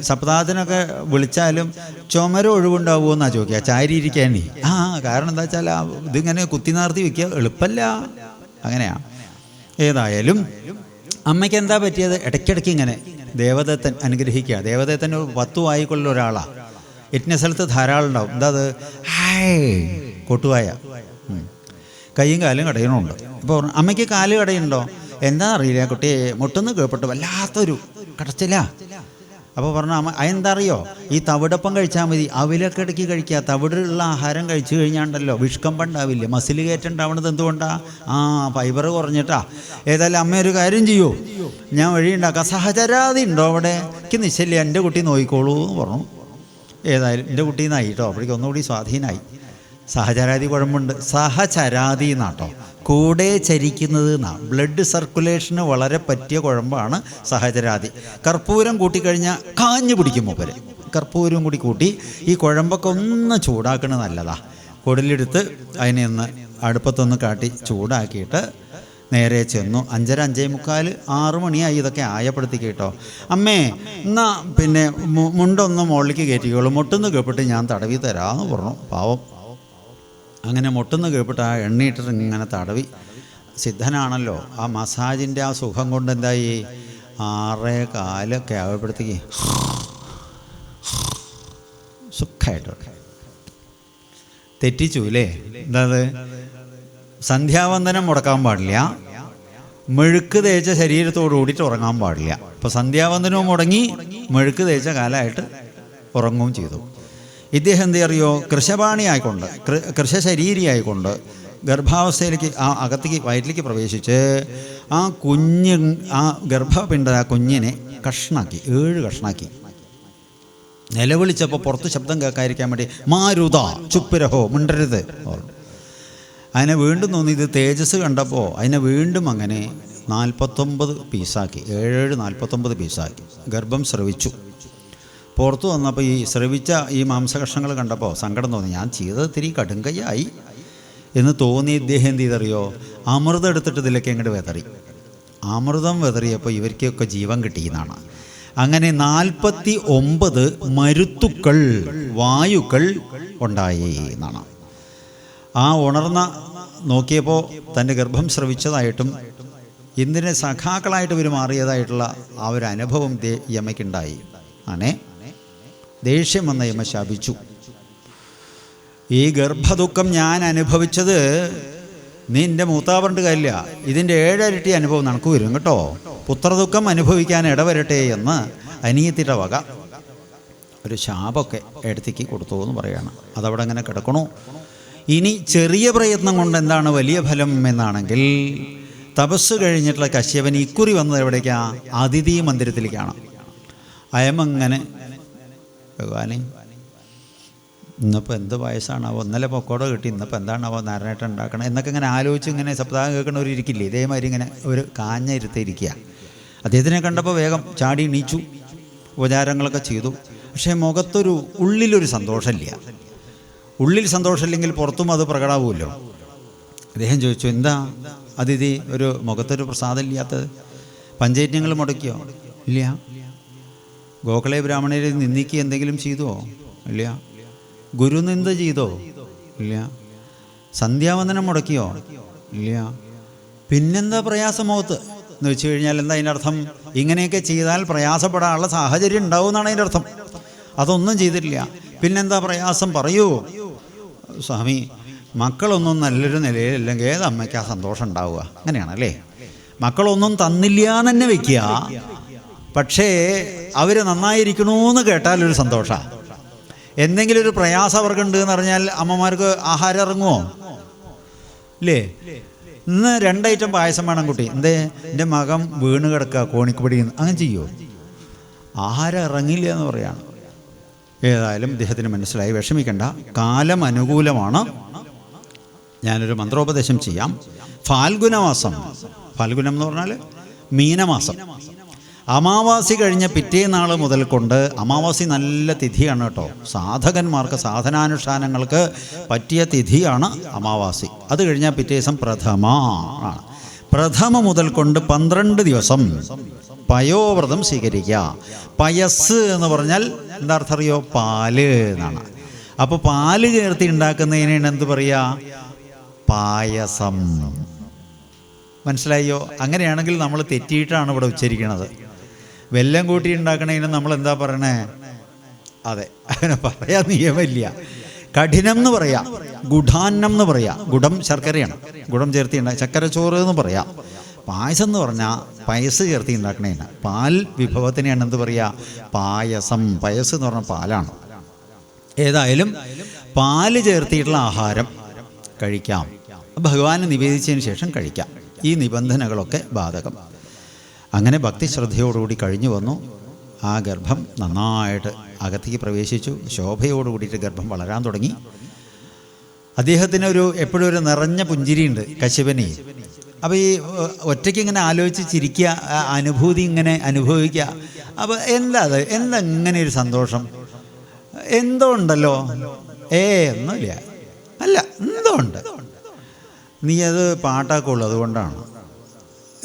സപ്താഹത്തിനൊക്കെ വിളിച്ചാലും ചുമര ഒഴിവുണ്ടാവുമോ എന്നാണ് ചോദിക്കുക, ചാരി ഇരിക്കാനേ. കാരണം എന്താ വെച്ചാൽ ഇതിങ്ങനെ കുത്തി നാർത്തി വയ്ക്കുക എളുപ്പമല്ല. അങ്ങനെയാണ്. ഏതായാലും അമ്മയ്ക്ക് എന്താ പറ്റിയത്? ഇടയ്ക്കിടയ്ക്ക് ഇങ്ങനെ ദേവദത്തൻ അനുഗ്രഹിക്കുക. ദേവദത്തൻ 10 വായിക്കൊള്ള ഒരാളാണ്. എറ്റിന സ്ഥലത്ത് ധാരാളം ഉണ്ടാവും. എന്താ അത്? കൊട്ടുവായ. കൈയും കാലും കടയണമുണ്ട്. ഇപ്പോൾ അമ്മയ്ക്ക് കാല് കടയുണ്ടോ എന്താ അറിയില്ല, കുട്ടിയെ മുട്ടെന്ന് കേൾപ്പെട്ടു വല്ലാത്തൊരു കടച്ചില്ല. അപ്പോൾ പറഞ്ഞു അമ്മ അതെന്താ അറിയോ, ഈ തവിടപ്പം കഴിച്ചാൽ മതി, അവിലൊക്കെ ഇടയ്ക്ക് കഴിക്കുക. തവിടുള്ള ആഹാരം കഴിച്ചു കഴിഞ്ഞാണ്ടല്ലോ വിഷ്കമ്പം ഉണ്ടാവില്ല, മസിൽ കയറ്റുണ്ടാവണത് എന്തുകൊണ്ടാണ്? ഫൈബർ കുറഞ്ഞിട്ടാ. ഏതായാലും അമ്മ ഒരു കാര്യം ചെയ്യൂ, ഞാൻ വഴിയുണ്ടാക്കാം. സഹചരാതി ഉണ്ടോ അവിടെ? എനിക്ക് നിശ്ചയില്ല, എൻ്റെ കുട്ടി നോക്കിക്കോളൂ എന്ന് പറഞ്ഞു. ഏതായാലും എൻ്റെ കുട്ടീന്നായി കേട്ടോ. അപ്പോഴേക്കും ഒന്നുകൂടി സ്വാധീനമായി. സഹചരാതി കുഴമ്പുണ്ട്. സഹചരാതി എന്നാട്ടോ, കൂടെ ചരിക്കുന്നത് എന്നാണ്. ബ്ലഡ് സർക്കുലേഷന് വളരെ പറ്റിയ കുഴമ്പാണ് സഹചരാതി. കർപ്പൂരം കൂട്ടിക്കഴിഞ്ഞാൽ കാഞ്ഞു പിടിക്കും മൂപ്പര്. കർപ്പൂരം കൂടി കൂട്ടി ഈ കുഴമ്പൊക്കെ ഒന്ന് ചൂടാക്കണത് നല്ലതാണ്. കുടലെടുത്ത് അതിനെ ഒന്ന് അടുപ്പത്തൊന്ന് കാട്ടി ചൂടാക്കിയിട്ട് നേരെ ചെന്നു. 5:30, 5:45, 6 മണിയായി. ഇതൊക്കെ ആയപ്പെടുത്തി കേട്ടോ. അമ്മേ എന്നാ പിന്നെ മുണ്ടൊന്ന് മുകളിലേക്ക് കയറ്റിക്കോളൂ, മുട്ടെന്ന് കേൾപ്പിട്ട് ഞാൻ തടവി തരാമെന്ന് പറഞ്ഞു. പാവം. അങ്ങനെ മുട്ടെന്ന് കേൾപ്പിട്ട് ആ എണ്ണയിട്ടിട്ട് ഇങ്ങനെ തടവി. സിദ്ധനാണല്ലോ, ആ മസാജിൻ്റെ ആ സുഖം കൊണ്ട് എന്തായി 6:15 ആയപ്പോഴത്തേക്ക് സുഖമായിട്ട് തെറ്റിച്ചു അല്ലേ. എന്താ സന്ധ്യാവന്ദനം മുടക്കാൻ പാടില്ല, മെഴുക്ക് തേച്ച ശരീരത്തോടു കൂടിയിട്ട് ഉറങ്ങാൻ പാടില്ല. അപ്പോൾ സന്ധ്യാവന്ദനവും മുടങ്ങി, മെഴുക്ക് തേച്ച കാലമായിട്ട് ഉറങ്ങുകയും ചെയ്തു. ഇദ്ദേഹം എന്ത് അറിയോ, കൃശപാണി ആയിക്കൊണ്ട്, കൃശശരീരി ആയിക്കൊണ്ട് ഗർഭാവസ്ഥയിലേക്ക് ആ അകത്തേക്ക് വയറ്റിലേക്ക് പ്രവേശിച്ച് ആ ഗർഭപിണ്ഡ ആ കുഞ്ഞിനെ കഷ്ണാക്കി, 7 കഷ്ണാക്കി. നിലവിളിച്ചപ്പോൾ പുറത്ത് ശബ്ദം കേൾക്കാതിരിക്കാൻ വേണ്ടി മാരുത ചുപ്പുരഹോ മിണ്ടരുത്. അതിനെ വീണ്ടും തോന്നി, ഇത് തേജസ് കണ്ടപ്പോൾ അതിനെ വീണ്ടും അങ്ങനെ 49 പീസാക്കി. 7 49 പീസാക്കി. ഗർഭം സ്രവിച്ചു. പുറത്തു വന്നപ്പോൾ ഈ സ്രവിച്ച ഈ മാംസകഷ്ണങ്ങൾ കണ്ടപ്പോൾ സങ്കടം തോന്നി. ഞാൻ ചെയ്തത് ഇത്തിരി കടുങ്കയ്യായി എന്ന് തോന്നി. ഇദ്ദേഹം എന്ത് ചെയ്തറിയോ, അമൃതം എടുത്തിട്ട് ഇതിലേക്ക് അങ്ങോട്ട് വെതറി. അമൃതം വെതറിയപ്പോൾ ഇവർക്കൊക്കെ ജീവൻ കിട്ടിയെന്നാണ്. അങ്ങനെ 49 മരുത്തുക്കൾ, വായുക്കൾ ഉണ്ടായി എന്നാണ്. ആ ഉണർന്ന നോക്കിയപ്പോൾ തൻ്റെ ഗർഭം സ്രവിച്ചതായിട്ടും ഇന്ദിനെ സഖാക്കളായിട്ട് പെരുമാറിയതായിട്ടുള്ള ആ ഒരു അനുഭവം യമയ്ക്കുണ്ടായി. ആണേ ദേഷ്യം വന്ന യമ ശാപിച്ചു. ഈ ഗർഭദുഃഖം ഞാൻ അനുഭവിച്ചത് നീ എൻ്റെ മൂത്താവറിൻ്റെ കാര്യമില്ല, ഇതിൻ്റെ 7 ഇരട്ടി അനുഭവം നടക്കു വരും കേട്ടോ. പുത്രദുഃഖം അനുഭവിക്കാൻ ഇടവരട്ടെ എന്ന് അനിയത്തിയുടെ വക ഒരു ശാപമൊക്കെ എടുത്തേക്ക് കൊടുത്തു എന്ന് പറയാണ്. അതവിടെ അങ്ങനെ കിടക്കണു. ഇനി ചെറിയ പ്രയത്നം കൊണ്ട് എന്താണ് വലിയ ഫലം എന്നാണെങ്കിൽ, തപസ് കഴിഞ്ഞിട്ടുള്ള കശ്യപൻ ഇക്കുറി വന്നത് എവിടേക്കാണ്? അതിഥി മന്ദിരത്തിലേക്കാണ്. അയമങ്ങനെ ഭഗവാനെ ഇന്നിപ്പോൾ എന്ത് പായസമാണാവോ, ഇന്നലെ പൊക്കോട കിട്ടി, ഇന്നിപ്പോൾ എന്താണാവോ നാരായണേട്ടൻ ഉണ്ടാക്കണം എന്നൊക്കെ ഇങ്ങനെ ആലോചിച്ച് ഇങ്ങനെ സപ്താഹം കേൾക്കണവർ ഇരിക്കില്ലേ, ഇതേമാതിരി ഇങ്ങനെ ഒരു കാഞ്ഞ ഇരുത്തിരിക്കുക. അദ്ദേഹത്തിനെ കണ്ടപ്പോൾ വേഗം ചാടി എണീച്ചു, ഉപചാരങ്ങളൊക്കെ ചെയ്തു. പക്ഷേ മുഖത്തൊരു ഉള്ളിലൊരു സന്തോഷമില്ല. ഉള്ളിൽ സന്തോഷമില്ലെങ്കിൽ പുറത്തും അത് പ്രകടമാവുമല്ലോ. അദ്ദേഹം ചോദിച്ചു, എന്താ അതിഥി ഒരു മുഖത്തൊരു പ്രസാദമില്ലാത്തത്? പഞ്ചയജ്ഞങ്ങൾ മുടക്കിയോ? ഇല്ല. ഗോഖലെ ബ്രാഹ്മണരെ നിന്ദിക്ക് എന്തെങ്കിലും ചെയ്തോ? ഇല്ല. ഗുരുനിന്ദ ചെയ്തോ? ഇല്ല. സന്ധ്യാവന്ദനം മുടക്കിയോ? ഇല്ല. പിന്നെന്താ പ്രയാസം മുഖത്ത് എന്ന് വെച്ച് കഴിഞ്ഞാൽ എന്താ അതിൻ്റെ അർത്ഥം? ഇങ്ങനെയൊക്കെ ചെയ്താൽ പ്രയാസപ്പെടാനുള്ള സാഹചര്യം ഉണ്ടാവും എന്നാണ് അതിൻ്റെ അർത്ഥം. അതൊന്നും ചെയ്തിട്ടില്ല. പിന്നെന്താ പ്രയാസം പറയൂ? സ്വാമി, മക്കളൊന്നും നല്ലൊരു നിലയിലല്ലെങ്കിൽ ഏത് അമ്മയ്ക്ക് ആ സന്തോഷം ഉണ്ടാവുക? അങ്ങനെയാണല്ലേ. മക്കളൊന്നും തന്നില്ല എന്ന് തന്നെ വെക്കുക, പക്ഷേ അവർ നന്നായിരിക്കണമെന്ന് കേട്ടാലൊരു സന്തോഷമാണ്. എന്തെങ്കിലും ഒരു പ്രയാസം അവർക്കുണ്ട് എന്ന് പറഞ്ഞാൽ അമ്മമാർക്ക് ആഹാരം ഇറങ്ങുമോ? ഇല്ലേ? ഇന്ന് 2 ഐറ്റം പായസം വേണം കുട്ടി, എന്തേ എൻ്റെ മകൻ വീണ് കിടക്കുക കോണിക്കുപടിയിൽ നിന്ന്, അങ്ങനെ ചെയ്യുമോ? ആഹാരം ഇറങ്ങില്ല എന്ന് പറയാണ്. ഏതായാലും ഇദ്ദേഹത്തിന് മനസ്സിലായി, വിഷമിക്കണ്ട, കാലം അനുകൂലമാണ്. ഞാനൊരു മന്ത്രോപദേശം ചെയ്യാം. ഫാൽഗുനമാസം, ഫാൽഗുനം എന്ന് പറഞ്ഞാൽ മീനമാസം, അമാവാസി കഴിഞ്ഞ പിറ്റേനാൾ മുതൽ കൊണ്ട്, അമാവാസി നല്ല തിഥിയാണ് കേട്ടോ, സാധകന്മാർക്ക് സാധനാനുഷ്ഠാനങ്ങൾക്ക് പറ്റിയ തിഥിയാണ് അമാവാസി. അത് കഴിഞ്ഞാൽ പിറ്റേ ദിവസം പ്രഥമ ആണ്. പ്രഥമ മുതൽ കൊണ്ട് 12 ദിവസം പയോവ്രതം സ്വീകരിക്കുക. പയസ് എന്ന് പറഞ്ഞാൽ എന്താ അർത്ഥം അറിയോ? പാല് എന്നാണ്. അപ്പോൾ പാല് ചേർത്തി ഉണ്ടാക്കുന്നതിനാണ് എന്ത് പറയുക? പായസം. മനസ്സിലായോ? അങ്ങനെയാണെങ്കിൽ നമ്മൾ തെറ്റിയിട്ടാണ് ഇവിടെ ഉച്ചരിക്കണത്. വെല്ലം കൂട്ടി ഉണ്ടാക്കണതിന് നമ്മൾ എന്താ പറയണേ? അതെ, അങ്ങനെ പറയാൻ നിയമമില്ല. കഠിനം എന്ന് പറയാം, ഗുഡാന്നം എന്ന് പറയാം. ഗുഡം ശർക്കരയാണ്, ഗുഡം ചേർത്തി ചക്കര ചോറ് എന്ന് പറയാം. പായസം എന്ന് പറഞ്ഞാൽ പയസ് ചേർത്തി ഉണ്ടാക്കണേന്. പാൽ വിഭവത്തിനെയാണ് എന്ത് പറയുക? പായസം. പയസ് എന്ന് പറഞ്ഞാൽ പാലാണ്. ഏതായാലും പാല് ചേർത്തിയിട്ടുള്ള ആഹാരം കഴിക്കാം, ഭഗവാന് നിവേദിച്ചതിന് ശേഷം കഴിക്കാം. ഈ നിബന്ധനകളൊക്കെ ബാധകം. അങ്ങനെ ഭക്തി ശ്രദ്ധയോടുകൂടി കഴിഞ്ഞു വന്നു. ആ ഗർഭം നന്നായിട്ട് അകത്തേക്ക് പ്രവേശിച്ചു. ശോഭയോടുകൂടിയിട്ട് ഗർഭം വളരാൻ തുടങ്ങി. അദ്ദേഹത്തിന് എപ്പോഴും ഒരു നിറഞ്ഞ പുഞ്ചിരിയുണ്ട് കശ്യപന്. അപ്പോൾ ഈ ഒറ്റയ്ക്ക് ഇങ്ങനെ ആലോചിച്ച് ചിരിക്കുക, അനുഭൂതി ഇങ്ങനെ അനുഭവിക്കുക. അപ്പോൾ എന്താ ഇങ്ങനെ ഒരു സന്തോഷം? എന്തോ ഉണ്ടല്ലോ. ഒന്നുമില്ല. അല്ല, എന്തോ ഉണ്ട്. നീ അത് പാട്ടാക്കുള്ളൂ, അതുകൊണ്ടാണ്.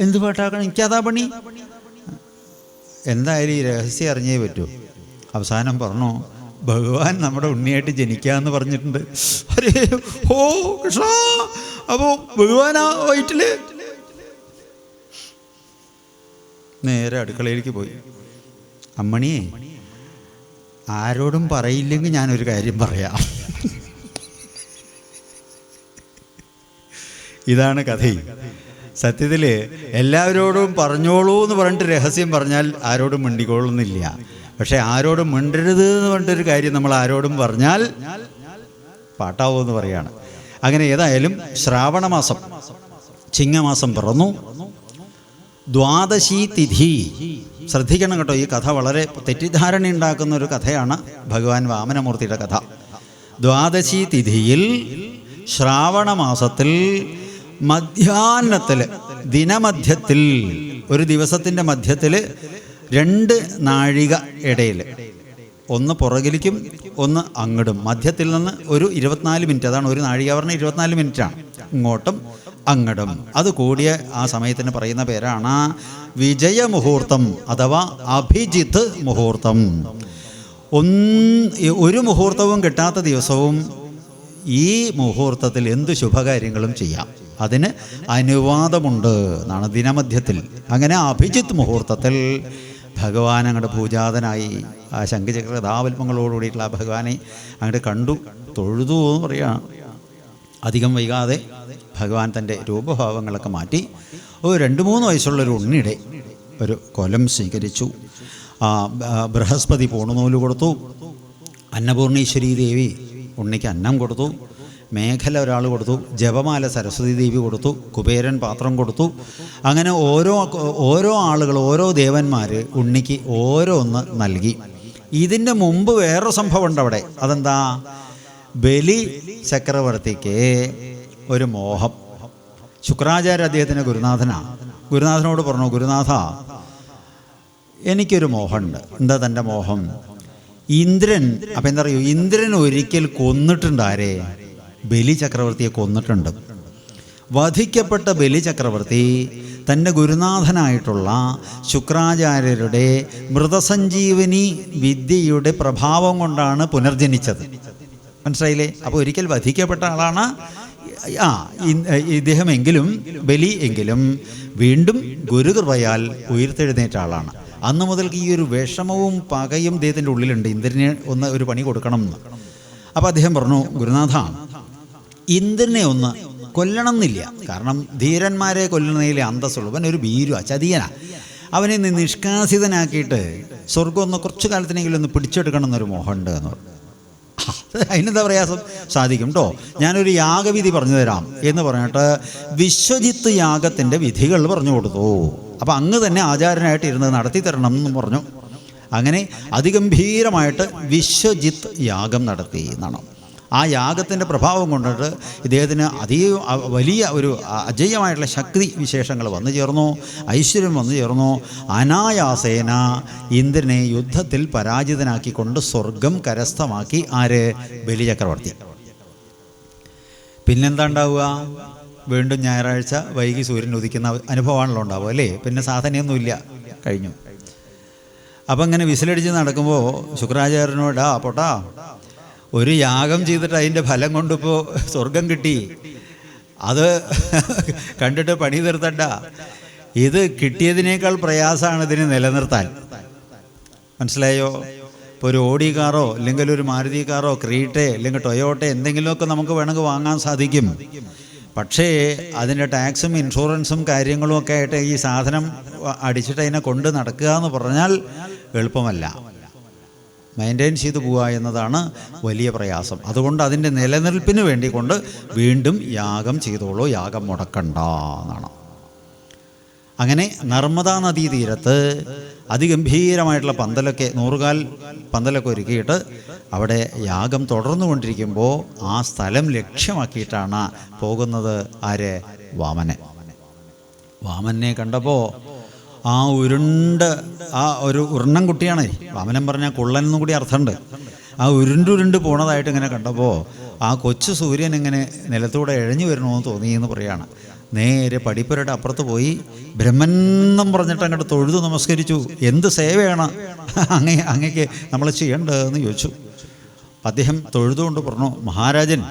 എന്ത് പാട്ടാക്കണം? എനിക്കതാ പണി. എന്തായാലും ഈ രഹസ്യം അറിഞ്ഞേ പറ്റൂ. അവസാനം പറഞ്ഞു, ഭഗവാൻ നമ്മുടെ ഉണ്ണിയായിട്ട് ജനിക്കാന്ന് പറഞ്ഞിട്ടുണ്ട്. അരേ ഓ കൃഷ്ണ, അപ്പോൾ ഭഗവാനാ വയറ്റില്. നേരെ അടുക്കളയിലേക്ക് പോയി. അമ്മണിയെ, ആരോടും പറയില്ലെങ്കിൽ ഞാനൊരു കാര്യം പറയാം. ഇതാണ് കഥ. സത്യത്തിൽ എല്ലാവരോടും പറഞ്ഞോളൂ എന്ന് പറഞ്ഞിട്ട് രഹസ്യം പറഞ്ഞാൽ ആരോടും മിണ്ടിക്കോളുന്നില്ല. പക്ഷെ ആരോടും മിണ്ടരുത് എന്ന് പറഞ്ഞിട്ടൊരു കാര്യം നമ്മൾ ആരോടും പറഞ്ഞാൽ പാട്ടാവുമെന്ന് പറയാണ്. അങ്ങനെ ഏതായാലും ശ്രാവണമാസം, ചിങ്ങമാസം പിറന്നു. ദ്വാദശി തിഥി. ശ്രദ്ധിക്കണം കേട്ടോ, ഈ കഥ വളരെ തെറ്റിദ്ധാരണ ഉണ്ടാക്കുന്ന ഒരു കഥയാണ് ഭഗവാൻ വാമനമൂർത്തിയുടെ കഥ. ദ്വാദശി തിഥിയിൽ ശ്രാവണമാസത്തിൽ മധ്യാഹ്നത്തിൽ, ദിനമധ്യത്തിൽ, ഒരു ദിവസത്തിൻ്റെ മധ്യത്തിൽ 2 നാഴിക ഇടയിൽ, ഒന്ന് പുറകിലേക്കും ഒന്ന് അങ്ങടും, മധ്യത്തിൽ നിന്ന് ഒരു 24 മിനിറ്റ്. അതാണ് ഒരു നാഴിക പറഞ്ഞാൽ 24 മിനിറ്റാണ്, ഇങ്ങോട്ടും അങ്ങടും. അത് കൂടിയ ആ സമയത്തിന് പറയുന്ന പേരാണ് വിജയമുഹൂർത്തം അഥവാ അഭിജിത്ത് മുഹൂർത്തം. ഒരു മുഹൂർത്തവും കിട്ടാത്ത ദിവസവും ഈ മുഹൂർത്തത്തിൽ എന്ത് ശുഭകാര്യങ്ങളും ചെയ്യാം. അതിന് അനുവാദമുണ്ട് എന്നാണ് ദിനമധ്യത്തിൽ. അങ്ങനെ അഭിജിത്ത് മുഹൂർത്തത്തിൽ ഭഗവാൻ അങ്ങോട്ട് പൂജാതനായി ആ ശംഖചക്ര കഥാവൽപ്പങ്ങളോടുകൂടിയിട്ടുള്ള ആ ഭഗവാനെ അങ്ങോട്ട് കണ്ടു, തൊഴുതു എന്ന് പറയുകയാണ്. അധികം വൈകാതെ ഭഗവാൻ തൻ്റെ രൂപഭാവങ്ങളൊക്കെ മാറ്റി 2-3 വയസ്സുള്ളൊരു ഉണ്ണിയുടെ ഒരു കൊലം സ്വീകരിച്ചു. ബൃഹസ്പതി പൂണുനൂല് കൊടുത്തു. അന്നപൂർണേശ്വരി ദേവി ഉണ്ണിക്ക് അന്നം കൊടുത്തു. മേഖല ഒരാൾ കൊടുത്തു. ജപമാല സരസ്വതി ദേവി കൊടുത്തു. കുബേരൻ പാത്രം കൊടുത്തു. അങ്ങനെ ഓരോ ആളുകൾ, ഓരോ ദേവന്മാർ ഉണ്ണിക്ക് ഓരോന്ന് നൽകി. ഇതിൻ്റെ മുമ്പ് വേറൊരു സംഭവം ഉണ്ട് അവിടെ. അതെന്താ? ബലി ചക്രവർത്തിക്ക് ഒരു മോഹം. ശുക്രാചാര്യ അദ്ദേഹത്തിൻ്റെ ഗുരുനാഥനാണ്. ഗുരുനാഥനോട് പറഞ്ഞു, ഗുരുനാഥ, എനിക്കൊരു മോഹമുണ്ട്. എന്താ തൻ്റെ മോഹം? ഇന്ദ്രൻ, അപ്പം എന്താ പറയുക, ഇന്ദ്രൻ ഒരിക്കൽ കൊന്നിട്ടുണ്ട്. ആരെ? ബലി ചക്രവർത്തിയെ കൊന്നിട്ടുണ്ട്. വധിക്കപ്പെട്ട ബലി ചക്രവർത്തി തൻ്റെ ഗുരുനാഥനായിട്ടുള്ള ശുക്രാചാര്യരുടെ മൃതസഞ്ജീവനി വിദ്യയുടെ പ്രഭാവം കൊണ്ടാണ് പുനർജനിച്ചത്. മനസ്സിലായില്ലേ? അപ്പോൾ ഒരിക്കൽ വധിക്കപ്പെട്ട ആളാണ് ഇദ്ദേഹമെങ്കിലും, ബലി എങ്കിലും വീണ്ടും ഗുരുകൃപയാൽ ഉയർത്തെഴുന്നേറ്റ ആളാണ്. അന്ന് മുതൽക്ക് ഈ ഒരു വിഷമവും പകയും ഇദ്ദേഹത്തിൻ്റെ ഉള്ളിലുണ്ട്. ഇന്ദ്രനെ ഒരു പണി കൊടുക്കണം എന്ന്. അപ്പോൾ അദ്ദേഹം പറഞ്ഞു, ഗുരുനാഥ, ഇന്ദ്രനെ ഒന്ന് കൊല്ലണം എന്നില്ല. കാരണം ധീരന്മാരെ കൊല്ലുന്നതിലെ അന്തസ്സുള്ളൂ. അവൻ ഒരു ഭീരുവാ, ചതിയനാ. അവനെ നിഷ്കാസിതനാക്കിയിട്ട് സ്വർഗം ഒന്ന് കുറച്ചു കാലത്തിനെങ്കിലും ഒന്ന് പിടിച്ചെടുക്കണം എന്നൊരു മോഹമുണ്ട് എന്ന് പറഞ്ഞു. അതിനെന്താ പ്രയാസം? സാധിക്കും കേട്ടോ, ഞാനൊരു യാഗവിധി പറഞ്ഞു തരാം എന്ന് പറഞ്ഞിട്ട് വിശ്വജിത്ത് യാഗത്തിൻ്റെ വിധികൾ പറഞ്ഞു കൊടുത്തു. അപ്പം അങ്ങ് തന്നെ ആചാരനായിട്ട് ഇരുന്ന് നടത്തി തരണം എന്ന് പറഞ്ഞു. അങ്ങനെ അതിഗംഭീരമായിട്ട് വിശ്വജിത്ത് യാഗം നടത്തി എന്നാണ്. ആ യാഗത്തിൻ്റെ പ്രഭാവം കൊണ്ടിട്ട് ഇദ്ദേഹത്തിന് വലിയ ഒരു അജയ്യമായിട്ടുള്ള ശക്തി വിശേഷങ്ങൾ വന്നു ചേർന്നു, ഐശ്വര്യം വന്നു ചേർന്നു. അനായാസേന ഇന്ദ്രനെ യുദ്ധത്തിൽ പരാജിതനാക്കിക്കൊണ്ട് സ്വർഗം കരസ്ഥമാക്കി ആര്? ബലിചക്രവർത്തി. പിന്നെന്താ ഉണ്ടാവുക? വീണ്ടും ഞായറാഴ്ച വൈകി സൂര്യൻ ഉദിക്കുന്ന അനുഭവമാണല്ലോ ഉണ്ടാവുക അല്ലേ? പിന്നെ സാധനയൊന്നുമില്ല, കഴിഞ്ഞു. അപ്പം ഇങ്ങനെ വിസിലടിച്ച് നടക്കുമ്പോൾ ശുക്രാചാര്യനോടാ പോട്ടാ, ഒരു യാഗം ചെയ്തിട്ട് അതിൻ്റെ ഫലം കൊണ്ടിപ്പോൾ സ്വർഗം കിട്ടി, അത് കണ്ടിട്ട് പണി തീർത്തണ്ട. ഇത് കിട്ടിയതിനേക്കാൾ പ്രയാസമാണ് ഇതിനെ നിലനിർത്താൻ. മനസ്സിലായോ? ഇപ്പോൾ ഒരു ഓഡി കാറോ അല്ലെങ്കിൽ ഒരു മാരുതി കാറോ ക്രീട്ടെ അല്ലെങ്കിൽ ടൊയോട്ടെ എന്തെങ്കിലുമൊക്കെ നമുക്ക് വേണമെങ്കിൽ വാങ്ങാൻ സാധിക്കും. പക്ഷേ അതിൻ്റെ ടാക്സും ഇൻഷുറൻസും കാര്യങ്ങളും ഒക്കെ ആയിട്ട് ഈ സാധനം അടിച്ചിട്ട് അതിനെ കൊണ്ട് നടക്കുക എന്ന് പറഞ്ഞാൽ എളുപ്പമല്ല. മെയിൻറ്റെയിൻ ചെയ്തു പോവുക എന്നതാണ് വലിയ പ്രയാസം. അതുകൊണ്ട് അതിൻ്റെ നിലനിൽപ്പിന് വേണ്ടിക്കൊണ്ട് വീണ്ടും യാഗം ചെയ്തോളൂ, യാഗം മുടക്കണ്ട എന്നാണ്. അങ്ങനെ നർമ്മദാ നദീതീരത്ത് അതിഗംഭീരമായിട്ടുള്ള പന്തലൊക്കെ 100 കാൽ പന്തലൊക്കെ ഒരുക്കിയിട്ട് അവിടെ യാഗം തുടർന്നുകൊണ്ടിരിക്കുമ്പോൾ ആ സ്ഥലം ലക്ഷ്യമാക്കിയിട്ടാണ് പോകുന്നത് ആര്? വാമനെ കണ്ടപ്പോൾ ആ ഒരു ഉരുണ്ണം കുട്ടിയാണ്. വാമനൻ പറഞ്ഞാൽ കുള്ളൻ എന്നും കൂടി അർത്ഥമുണ്ട്. ആ ഉരുണ്ടുരുണ്ട് പോണതായിട്ട് ഇങ്ങനെ കണ്ടപ്പോൾ ആ കൊച്ചു സൂര്യൻ ഇങ്ങനെ നിലത്തൂടെ ഇഴഞ്ഞു വരണമെന്ന് തോന്നി എന്ന് പറയാണ്. നേരെ പടിപ്പുരയുടെ അപ്പുറത്ത് പോയി ബ്രഹ്മനെന്നും പറഞ്ഞിട്ട് അങ്ങോട്ട് തൊഴുതു നമസ്കരിച്ചു. എന്ത് സേവയാണ് അങ്ങേക്ക് നമ്മൾ ചെയ്യേണ്ടതെന്ന് ചോദിച്ചു. അദ്ദേഹം തൊഴുതുകൊണ്ട് പറഞ്ഞു, മഹാരാജൻ,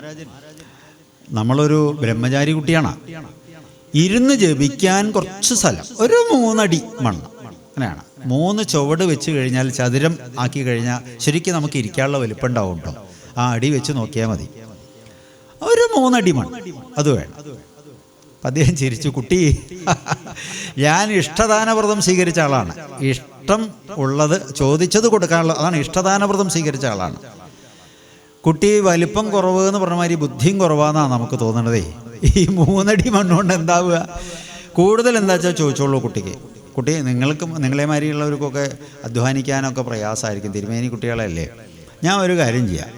നമ്മളൊരു ബ്രഹ്മചാരി കുട്ടിയാണ്. ഇരുന്ന് ജപിക്കാൻ കുറച്ച് സ്ഥലം, ഒരു 3 അടി മണ്ണ്, അങ്ങനെയാണ് 3 ചുവട് വെച്ച് കഴിഞ്ഞാൽ, ചതുരം ആക്കി കഴിഞ്ഞാൽ ശരിക്കും നമുക്ക് ഇരിക്കാനുള്ള വലിപ്പം ഉണ്ടാവും കേട്ടോ. ആ അടി വെച്ച് നോക്കിയാൽ മതി. ഒരു 3 അടി മണ്ണ് അത് വേണം. അദ്ദേഹം ചിരിച്ചു, കുട്ടി, ഞാൻ ഇഷ്ടദാനവ്രതം സ്വീകരിച്ച ആളാണ്. ഇഷ്ടം ഉള്ളത് ചോദിച്ചത് കൊടുക്കാനുള്ള, അതാണ് ഇഷ്ടദാനവ്രതം സ്വീകരിച്ച ആളാണ്. കുട്ടി വലിപ്പം കുറവ് എന്ന് പറഞ്ഞ മാതിരി ബുദ്ധിയും കുറവാന്നാണ് നമുക്ക് തോന്നണതേ. ഈ 3 അടി മണ്ണുകൊണ്ട് എന്താവുക? കൂടുതൽ എന്താ വെച്ചാൽ ചോദിച്ചോളൂ കുട്ടിക്ക്. കുട്ടി, നിങ്ങളെമാതിരിയുള്ളവർക്കൊക്കെ അധ്വാനിക്കാനൊക്കെ പ്രയാസമായിരിക്കും, തിരുമേനി കുട്ടികളല്ലേ. ഞാൻ ഒരു കാര്യം ചെയ്യാം,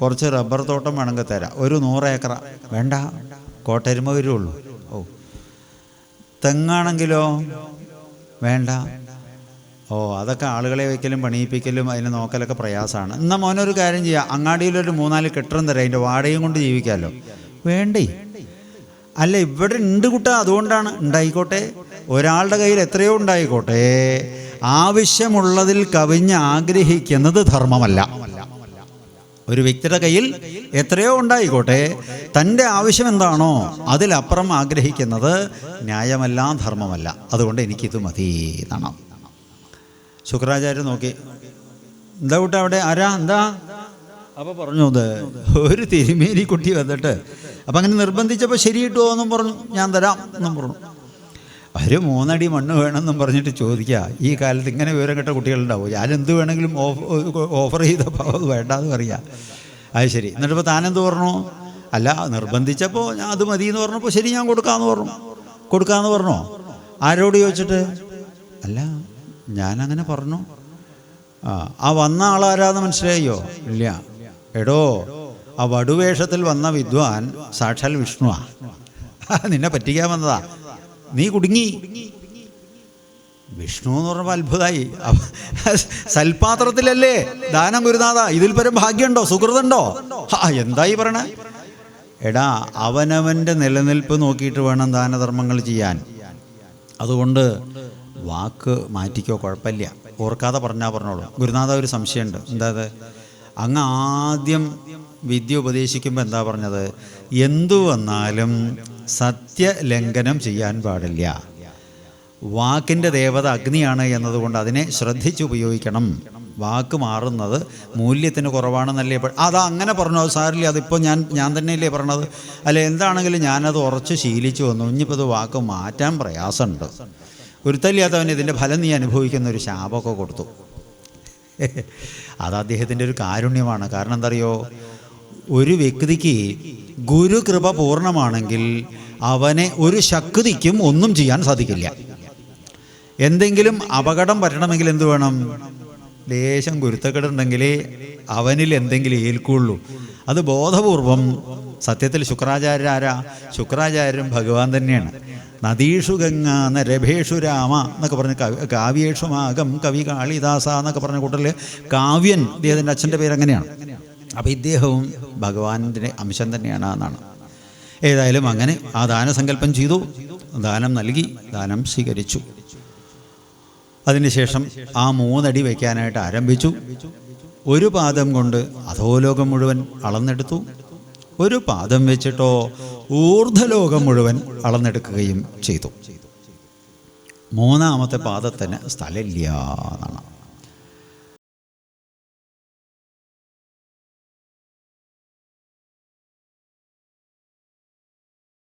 കുറച്ച് റബ്ബർ തോട്ടം വേണമെങ്കിൽ തരാം, ഒരു 100 ഏക്കർ. വേണ്ട, കോട്ടരുമ വരുള്ളൂ. ഓ, തെങ്ങാണെങ്കിലോ? വേണ്ട. ഓ, അതൊക്കെ ആളുകളെ വയ്ക്കലും പണിയിപ്പിക്കലും അതിനെ നോക്കലൊക്കെ പ്രയാസമാണ്. എന്നാൽ മോനൊരു കാര്യം ചെയ്യാം, അങ്ങാടിയിലൊരു 3-4 കെട്ടിടം തരാം, അതിൻ്റെ വാടകയും കൊണ്ട് ജീവിക്കാമല്ലോ. വേണ്ടേ? അല്ല, ഇവിടെ ഉണ്ട് കുട്ടാ, അതുകൊണ്ടാണ്. ഉണ്ടായിക്കോട്ടെ, ഒരാളുടെ കയ്യിൽ എത്രയോ ഉണ്ടായിക്കോട്ടെ, ആവശ്യമുള്ളതിൽ കവിഞ്ഞ് ആഗ്രഹിക്കുന്നത് ധർമ്മമല്ല. ഒരു വ്യക്തിയുടെ കയ്യിൽ എത്രയോ ഉണ്ടായിക്കോട്ടെ, തൻ്റെ ആവശ്യം എന്താണോ അതിലപ്പുറം ആഗ്രഹിക്കുന്നത് ന്യായമല്ല, ധർമ്മമല്ല. അതുകൊണ്ട് എനിക്കിത് മതി എന്നാണ്. ശുക്രാചാര്യൻ നോക്കി, എന്താ കൂട്ട അവിടെ ആരാ, എന്താ? അപ്പോൾ പറഞ്ഞു, അത് ഒരു തിരുമേനി കുട്ടി വന്നിട്ട്, അപ്പം അങ്ങനെ നിർബന്ധിച്ചപ്പോൾ ശരി കിട്ടുമോ എന്നും പറഞ്ഞു. ഞാൻ തരാം എന്നും പറഞ്ഞു. ഒരു 3 അടി മണ്ണ് വേണമെന്നും പറഞ്ഞിട്ട് ചോദിക്കുക. ഈ കാലത്ത് ഇങ്ങനെ വിവരം കേട്ട കുട്ടികളുണ്ടാവും. ഞാനെന്ത് വേണമെങ്കിലും ഓഫർ ചെയ്തപ്പോൾ അത് വേണ്ടാന്ന് പറയുക. അത് ശരി. എന്നിട്ടിപ്പോൾ താനെന്ത് പറഞ്ഞു? അല്ല, നിർബന്ധിച്ചപ്പോൾ ഞാൻ അത് മതി എന്ന് പറഞ്ഞപ്പോൾ ശരി, ഞാൻ കൊടുക്കാമെന്ന് പറഞ്ഞോ? ആരോട് ചോദിച്ചിട്ട്? അല്ല, ഞാനങ്ങനെ പറഞ്ഞു. ആ വന്ന ആളാരാന്ന് മനസ്സിലായോ? ഇല്ല. എടോ, ആ വടുവേഷത്തിൽ വന്ന വിദ്വാൻ സാക്ഷാൽ വിഷ്ണുവാ, നിന്നെ പറ്റിക്കാൻ വന്നതാ, നീ കുടുങ്ങി. വിഷ്ണു എന്ന് പറഞ്ഞപ്പോൾ അത്ഭുതമായി. സൽപാത്രത്തിലല്ലേ ദാനം ഗുരുനാഥ, ഇതിൽ പരം ഭാഗ്യമുണ്ടോ, സുഹൃത്തുണ്ടോ? എന്തായി പറയണേ? എടാ, അവനവൻ്റെ നിലനിൽപ്പ് നോക്കിയിട്ട് വേണം ദാനധർമ്മങ്ങൾ ചെയ്യാൻ. അതുകൊണ്ട് വാക്ക് മാറ്റിക്കോ, കുഴപ്പമില്ല, ഓർക്കാതെ പറഞ്ഞോളൂ. ഗുരുനാഥ, ഒരു സംശയമുണ്ട്. എന്താ? അങ്ങ് ആദ്യം വിദ്യ ഉപദേശിക്കുമ്പോൾ എന്താ പറഞ്ഞത്? എന്തു വന്നാലും സത്യലംഘനം ചെയ്യാൻ പാടില്ല. വാക്കിൻ്റെ ദേവത അഗ്നിയാണ് എന്നതുകൊണ്ട് അതിനെ ശ്രദ്ധിച്ചുപയോഗിക്കണം. വാക്ക് മാറുന്നത് മൂല്യത്തിന് കുറവാണെന്നല്ലേ? അതാ അങ്ങനെ പറഞ്ഞു. അത് സാരില്ല, അതിപ്പോൾ ഞാൻ തന്നെയല്ലേ പറഞ്ഞത്. അല്ല, എന്താണെങ്കിലും ഞാനത് ഉറച്ച് ശീലിച്ചു വന്നു. ഇനിയിപ്പോൾ ഇത് വാക്ക് മാറ്റാൻ പ്രയാസമുണ്ട്. ഒരുത്തല്ലാത്തവൻ ഇതിൻ്റെ ഫലം നീ അനുഭവിക്കുന്ന ഒരു ശാപമൊക്കെ കൊടുത്തു. അത് അദ്ദേഹത്തിൻ്റെ ഒരു കാരുണ്യമാണ്. കാരണം എന്താ അറിയോ? ഒരു വ്യക്തിക്ക് ഗുരുകൃപ പൂർണ്ണമാണെങ്കിൽ അവനെ ഒരു ശക്തിക്കും ഒന്നും ചെയ്യാൻ സാധിക്കില്ല. എന്തെങ്കിലും അപകടം പറ്റണമെങ്കിൽ എന്ത് വേണം? ലേശം ഗുരുത്തക്കേടുണ്ടെങ്കിലേ അവനിൽ എന്തെങ്കിലും ഏൽക്കുള്ളൂ. അത് ബോധപൂർവം. സത്യത്തിൽ ശുക്രാചാര്യ ശുക്രാചാര്യരും ഭഗവാൻ തന്നെയാണ്. നദീഷു ഗംഗ നരഭേഷു രാമ എന്നൊക്കെ പറഞ്ഞ് കാവ്യേഷു മാകം കവി കാളിദാസ എന്നൊക്കെ പറഞ്ഞ കൂട്ടത്തിൽ കാവ്യൻ ഇദ്ദേഹത്തിൻ്റെ അച്ഛൻ്റെ പേര് അങ്ങനെയാണ്. അപ്പോൾ ഇദ്ദേഹവും ഭഗവാന്റെ അംശം തന്നെയാണ് എന്നാണ്. ഏതായാലും അങ്ങനെ ആ ദാനസങ്കല്പം ചെയ്തു, ദാനം നൽകി, ദാനം സ്വീകരിച്ചു. അതിനുശേഷം ആ 3 അടി വയ്ക്കാനായിട്ട് ആരംഭിച്ചു. ഒരു പാദം കൊണ്ട് അധോലോകം മുഴുവൻ അളന്നെടുത്തു. ഒരു പാദം വെച്ചിട്ടോ ഊർധ്വലോകം മുഴുവൻ അളന്നെടുക്കുകയും ചെയ്തു. 3ാമത്തെ പാദത്തിന് സ്ഥലമില്ല എന്നാണ്.